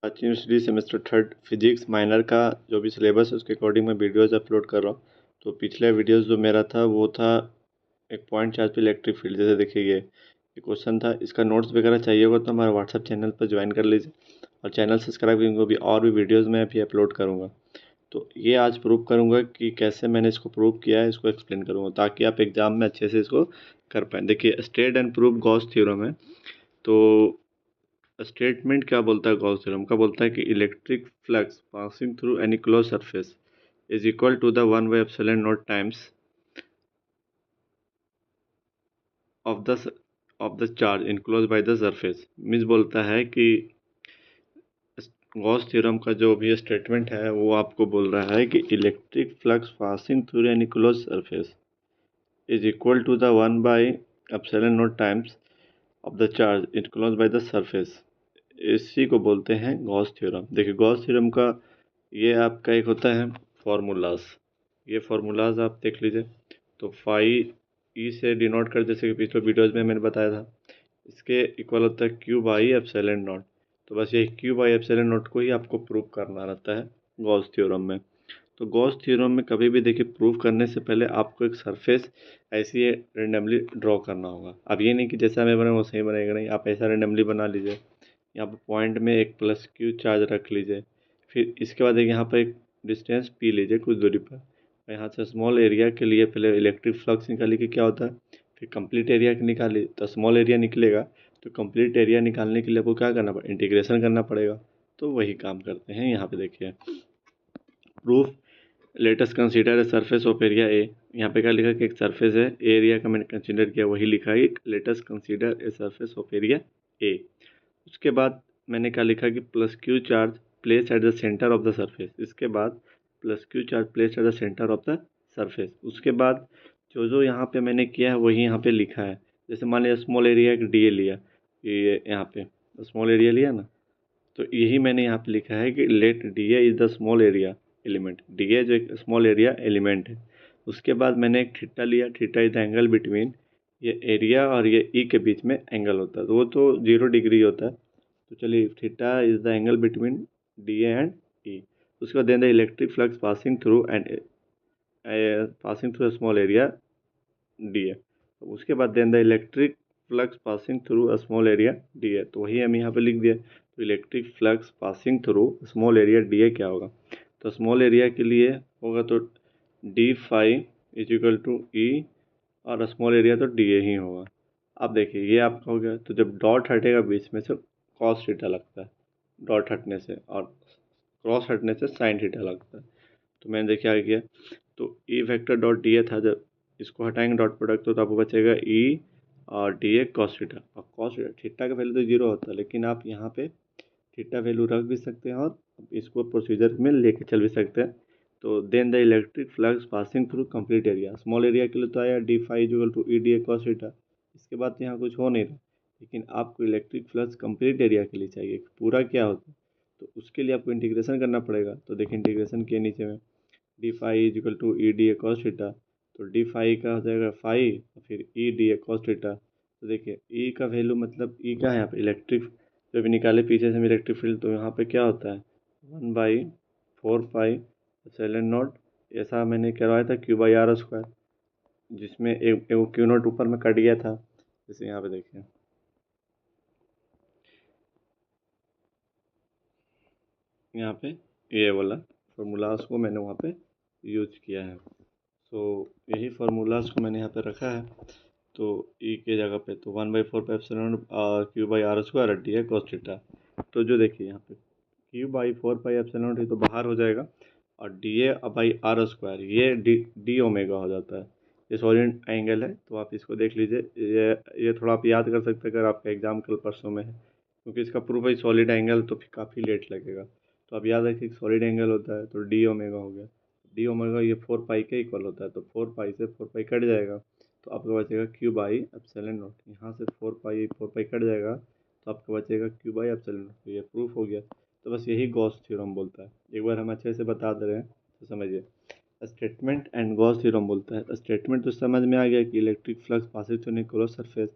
प्राचीन study semester third physics minor का जो भी सिलेबस है उसके अकॉर्डिंग मैं वीडियोज़ अपलोड कर रहा हूँ। तो पिछले वीडियोज़ जो मेरा था वो था एक पॉइंट चार्ज पे इलेक्ट्रिक फील्ड। जैसे देखिए ये क्वेश्चन था, इसका नोट्स वगैरह चाहिए होगा तो हमारे व्हाट्सएप चैनल पर ज्वाइन कर लीजिए और चैनल सब्सक्राइब करेंगे, भी और भी वीडियोज़ मैं अभी अपलोड करूँगा। तो ये आज प्रूव करूँगा कि कैसे मैंने इसको प्रूव किया है, इसको एक्सप्लेन करूँगा ताकि आप एग्जाम में अच्छे से इसको कर पाएँ। देखिए state and prove Gauss theorem है। तो स्टेटमेंट क्या बोलता है गॉस थ्योरम का, बोलता है कि electric flux passing through any close surface is equal to the 1/ε0 times of the charge enclose by the surface. Means बोलता है कि गॉस थ्योरम का जो भी स्टेटमेंट है वो आपको बोल रहा है कि electric flux passing through any close surface is equal to the 1/ε0 times of the charge enclose by the surface. इसी को बोलते हैं गॉस थ्योरम। देखिए गॉस थ्योरम का ये आपका एक होता है फार्मूलाज। ये फार्मूलाज आप देख लीजिए। तो फाई ई से डिनोट कर, जैसे कि पिछले वीडियोज़ में मैंने बताया था, इसके इक्वल होता है क्यू बाई एप्सिलॉन नॉट। तो बस ये क्यू बाई एप्सिलॉन नॉट को ही आपको प्रूव करना रहता है गॉस थ्योरम में। तो गॉस थ्योरम में कभी भी देखिए प्रूव करने से पहले आपको एक सरफेस ऐसी रेंडमली ड्रॉ करना होगा। अब ये नहीं कि जैसा मैं बना वो सही बनेगा, नहीं, आप ऐसा रेंडमली बना लीजिए। यहाँ पर पॉइंट में एक प्लस क्यू चार्ज रख लीजिए। फिर इसके बाद एक यहाँ पर एक डिस्टेंस पी लीजिए कुछ दूरी पर। यहाँ से स्मॉल एरिया के लिए पहले इलेक्ट्रिक फ्लक्स निकालिए कि क्या होता है, फिर कंप्लीट एरिया की निकालिए तो स्मॉल एरिया निकलेगा। तो कंप्लीट एरिया निकालने के लिए आपको क्या करना पड़ेगा, इंटीग्रेशन करना पड़ेगा। तो वही काम करते हैं यहाँ पे। देखिए proof, latest consider a surface of area A. यहाँ पे क्या लिखा कि एक सरफेस है, एरिया का मैंने कंसीडर किया, वही लिखा है latest consider a surface of area A. उसके बाद मैंने क्या लिखा कि plus Q charge place at the centre of the surface. इसके बाद plus Q charge place at the centre of the surface. उसके बाद जो जो यहाँ पे मैंने किया है वही यहाँ पे लिखा है। जैसे मान लिया स्मॉल एरिया एक डी ए लिया, ये यहाँ पे स्मॉल एरिया लिया ना, तो यही मैंने यहाँ पे लिखा है कि let D A is the small area element. D A जो एक स्मॉल एरिया एलिमेंट है। उसके बाद मैंने एक थीटा लिया, theta is the angle between ये एरिया और ये ई के बीच में एंगल होता है, तो वो तो 0 डिग्री होता है। तो चलिए theta is the angle between D and E. उसके बाद then the electric flux passing through and passing through small area D A. उसके बाद then the electric flux passing through a small area D A. तो वही हम यहाँ पे लिख दिए। तो electric flux passing through small area D A क्या होगा, तो स्मॉल एरिया के लिए होगा तो D phi is equal to ई, और स्मॉल एरिया तो डी ए ही होगा। अब देखिए ये आपका हो गया। तो जब डॉट हटेगा बीच में से कॉस थीटा लगता है, डॉट हटने से, और क्रॉस हटने से साइन थीटा लगता है। तो मैंने देखिए क्या किया, तो E vector dot D A था, जब इसको हटाएंगे डॉट प्रोडक्ट तो आपको बचेगा ई और डी ए कॉस थीटा। और कॉस थीटा का वैल्यू तो जीरो होता है, लेकिन आप यहाँ पे थीटा वैल्यू रख भी सकते हैं और इसको प्रोसीजर में लेके चल भी सकते हैं। तो then the electric flux passing through complete area, small area के लिए तो आया D phi equal to E D A cos theta. इसके बाद तो यहाँ कुछ हो नहीं रहा, लेकिन आपको इलेक्ट्रिक फ्लक्स कंप्लीट एरिया के लिए चाहिए, पूरा क्या होता है, तो उसके लिए आपको इंटीग्रेशन करना पड़ेगा। तो देखिए इंटीग्रेशन के नीचे में D phi is equal to E D A cos theta. तो डी फाई का हो जाएगा फाई, फिर E D A cos theta. तो देखिए ई का वैल्यू मतलब ई का है यहाँ पे इलेक्ट्रिक, जब निकाले पीछे से हम इलेक्ट्रिक फील्ड, तो यहाँ पे क्या होता है 1/4 पाई एप्सिलॉन नॉट। ऐसा मैंने करवाया था क्यू बाई आर स्क्वायर, जिसमें एक क्यू नॉट ऊपर में कट गया था। जैसे यहाँ पे देखिए, यहाँ पे ये वाला फार्मूलाज को मैंने वहाँ पे यूज किया है। सो यही फार्मूलाज को मैंने यहाँ पे रखा है। तो ई के जगह पे तो 1/4 pi epsilon Q by R square D A cos theta. तो जो देखिए यहाँ पे Q by 4 pi epsilon naught, ये तो बाहर हो जाएगा, और D A by R square ये डी डी ओमेगा हो जाता है। ये सॉलिड एंगल है, तो आप इसको देख लीजिए। ये थोड़ा आप याद कर सकते हैं अगर आपका एग्जाम कल परसों में है, क्योंकि इसका प्रूफ है सॉलिड एंगल, तो फिर काफ़ी लेट लगेगा। तो आप याद रखिए सॉलिड एंगल होता है तो डी ओमेगा हो गया। डी ओमेगा ये 4 पाई के इक्वल होता है, तो 4 पाई से 4 पाई कट जाएगा, तो आपका बचेगा क्यू बाई एप्सिलॉन नॉट। यहाँ से 4 पाई कट जाएगा, तो आपका बचेगा क्यू बाई एप्सिलॉन नॉट। तो ये प्रूफ हो गया। तो बस यही गॉस थ्योरम बोलता है। एक बार हम अच्छे से बता दे रहे हैं तो समझिए। स्टेटमेंट एंड गॉस थ्योरम बोलता है, स्टेटमेंट तो समझ में आ गया कि electric flux passing through any close surface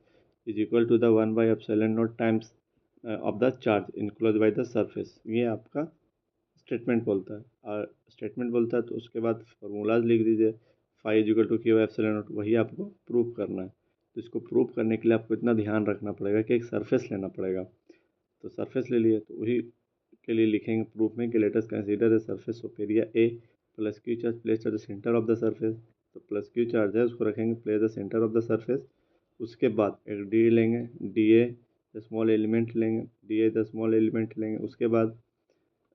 is equal to the 1/ε0 times of the charge enclose by the surface, ये आपका स्टेटमेंट बोलता है। और स्टेटमेंट बोलता है तो उसके बाद फॉर्मूलाज लिख दीजिए, phi is equal to Q epsilon naught, वही आपको प्रूव करना है। तो इसको प्रूव करने के लिए आपको इतना ध्यान रखना पड़ेगा कि एक सरफेस लेना पड़ेगा। तो सरफेस ले लिए तो वही के लिए लिखेंगे प्रूफ में कि let us consider a surface of area A plus Q charge placed at the centre of the surface. तो प्लस क्यू चार्ज है उसको रखेंगे place the centre of the surface. उसके बाद एक डी लेंगे, डी ए स्मॉल एलिमेंट लेंगे, D A the small element लेंगे। उसके बाद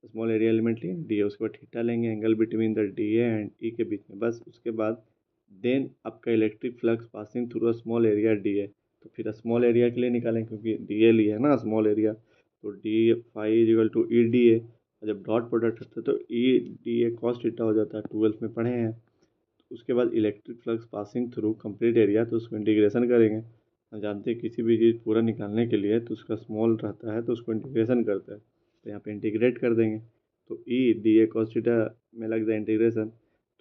स्मॉल एरिया एलिमेंट लेंगे डी ए, उसके बाद थीटा लेंगे angle between the D A and ई के बीच में, बस। उसके बाद देन आपका electric flux passing through a small area D A. तो फिर स्मॉल एरिया के लिए निकालें क्योंकि डी ए लिया है ना स्मॉल एरिया, तो D phi is equal to E D A. जब डॉट प्रोडक्ट होता है तो E D A cos theta हो जाता है, 12th में पढ़े हैं। उसके बाद electric flux passing through complete area, तो उसको इंटीग्रेशन करेंगे। हम जानते हैं किसी भी चीज़ पूरा निकालने के लिए तो उसका स्मॉल रहता है तो उसको इंटीग्रेशन करते हैं, तो यहाँ पे इंटीग्रेट कर देंगे। तो E D A cos theta में लग जाए इंटीग्रेशन।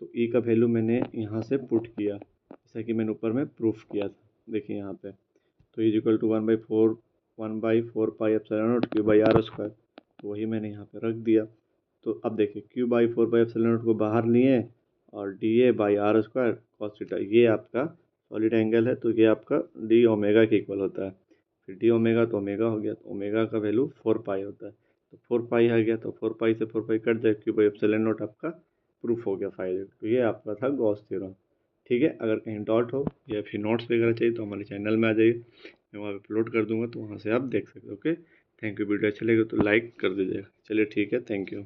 तो ई का वैल्यू मैंने यहाँ से पुट किया जैसा कि मैंने ऊपर में प्रूफ किया था, देखिए यहाँ पे। तो is equal to 1/4 pi epsilon naught Q by R square, तो वही मैंने यहाँ पे रख दिया। तो अब देखिए Q/4 पाई एप्सिलॉन नॉट को बाहर लिए और dA/r² cos थीटा, ये आपका सॉलिड एंगल है तो ये आपका डी ओमेगा के इक्वल होता है। फिर डी ओमेगा तो ओमेगा हो गया, तो ओमेगा का वैल्यू 4 पाई होता है। तो 4 पाई आ गया, तो 4 पाई से 4 पाई कट जाए, Q/ε0 आपका प्रूफ हो गया फाइनल। तो ये आपका था गॉस थ्योरम। ठीक है, अगर कहीं डाउट हो या फिर नोट्स वगैरह चाहिए तो हमारे चैनल में आ जाइए, मैं वहाँ अपलोड कर दूंगा, तो वहाँ से आप देख सकते हो। Okay, thank you. वीडियो अच्छा लगे तो लाइक कर दीजिएगा। चलिए ठीक है, थैंक यू।